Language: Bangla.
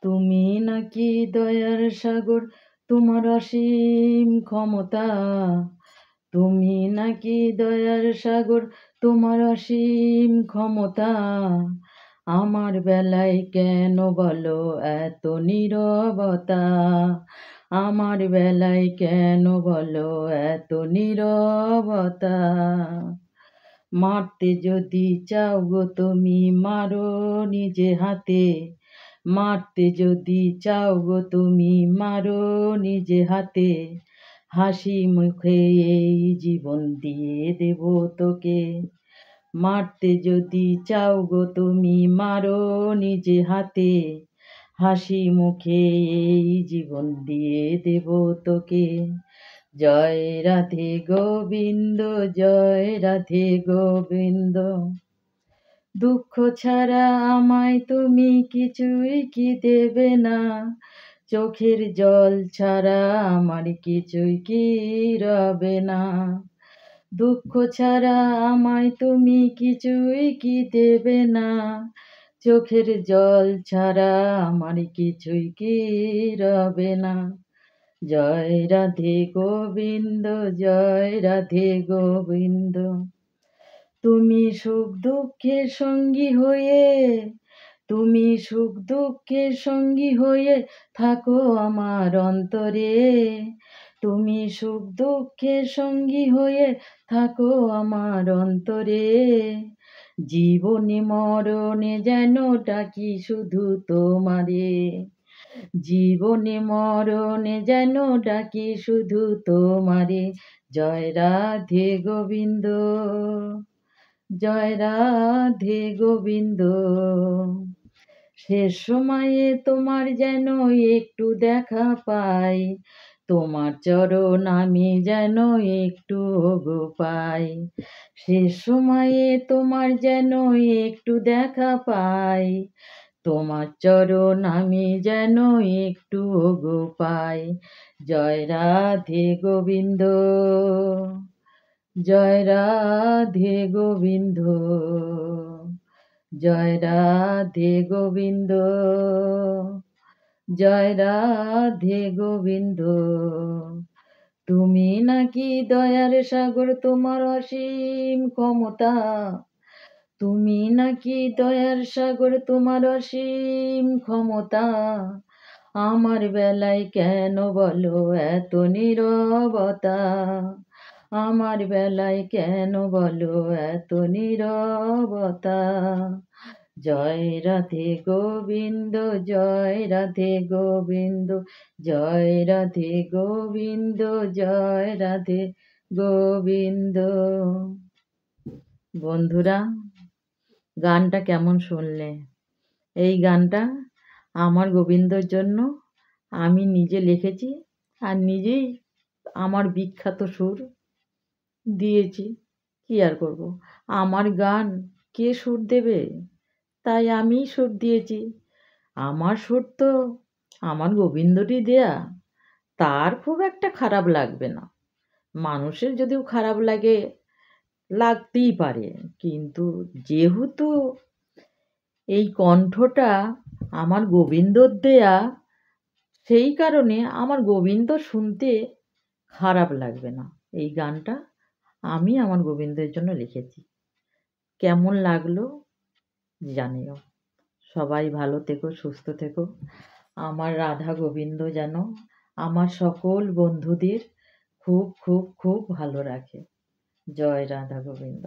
তুমি নাকি দয়ার সাগর, তোমার অসীম ক্ষমতা। তুমি নাকি দয়ার সাগর, তোমার অসীম ক্ষমতা। আমার বেলায় কেন বলো এত নীরবতা? আমার বেলায় কেন বলো এত নীরবতা? মারতে যদি চাও গো তুমি মারো নিজে হাতে। মারতে যদি চাও গো তুমি মারো নিজে হাতে। হাসি মুখে এই জীবন দিয়ে দেব তোকে। মারতে যদি চাও গো তুমি মারো নিজে হাতে। হাসি মুখে এই জীবন দিয়ে দেব তোকে। জয় রাধে গোবিন্দ, জয় রাধে গোবিন্দ। দুঃখ ছাড়া আমায় তুমি কিছুই কি দেবে না। চোখের জল ছাড়া আমার কিছুই কি রবে না। দুঃখ ছাড়া আমায় তুমি কিছুই কি দেবে না। চোখের জল ছাড়া আমার কিছুই কি রবে না। জয় রাধে গোবিন্দ, জয় রাধে গোবিন্দ। তুমি সুখ দুঃখের সঙ্গী হয়ে, তুমি সুখ দুঃখের সঙ্গী হয়ে থাকো আমার অন্তরে। তুমি সুখ দুঃখের সঙ্গী হয়ে থাকো আমার অন্তরে। জীবনে মরণে যেন ডাকি শুধু তোমারে। জীবনে মরণে যেন ডাকি শুধু তোমারে। জয় রাধে গোবিন্দ, জয় রাধে গোবিন্দ। শেষ সময়ে তোমার যেন একটু দেখা পাই। তোমার চরণ আমি যেন একটু গো পাই। শেষ সময়ে তোমার যেন একটু দেখা পাই। তোমার চরণ আমি যেন একটু গো পাই। জয় রাধে গোবিন্দ, জয় রাধে গোবিন্দ, জয় রাধে গোবিন্দ, জয় রাধে গোবিন্দ। তুমি নাকি দয়ার সাগর, তোমার অসীম ক্ষমতা। তুমি নাকি দয়ার সাগর, তোমার অসীম ক্ষমতা। আমার বেলায় কেন বলো এত নীরবতা? আমার বেলায় কেন বলো এত নীরবতা? জয় রাধে গোবিন্দ, জয় রাধে গোবিন্দ, জয় রাধে গোবিন্দ, জয় রাধে গোবিন্দ। বন্ধুরা, গানটা কেমন শুনলে? এই গানটা আমার গোবিন্দর জন্য আমি নিজে লিখেছি আর নিজেই আমার বিখ্যাত সুর দিয়েছি। কি আর করব, আমার গান কে সুর দেবে? তাই আমিই সুর দিয়েছি। আমার সুর তো আমার গোবিন্দরই দেয়া, তার খুব একটা খারাপ লাগবে না। মানুষের যদিও খারাপ লাগে, লাগতেই পারে, কিন্তু যেহেতু এই কণ্ঠটা আমার গোবিন্দর দেয়া, সেই কারণে আমার গোবিন্দ শুনতে খারাপ লাগবে না। এই গানটা আমি আমার গোবিন্দের জন্য লিখেছি। কেমন লাগলো জানিও। সবাই ভালো থেকো, সুস্থ থেকো। আমার রাধা গোবিন্দ যেন আমার সকল বন্ধুদের খুব খুব খুব ভালো রাখে। জয় রাধা গোবিন্দ।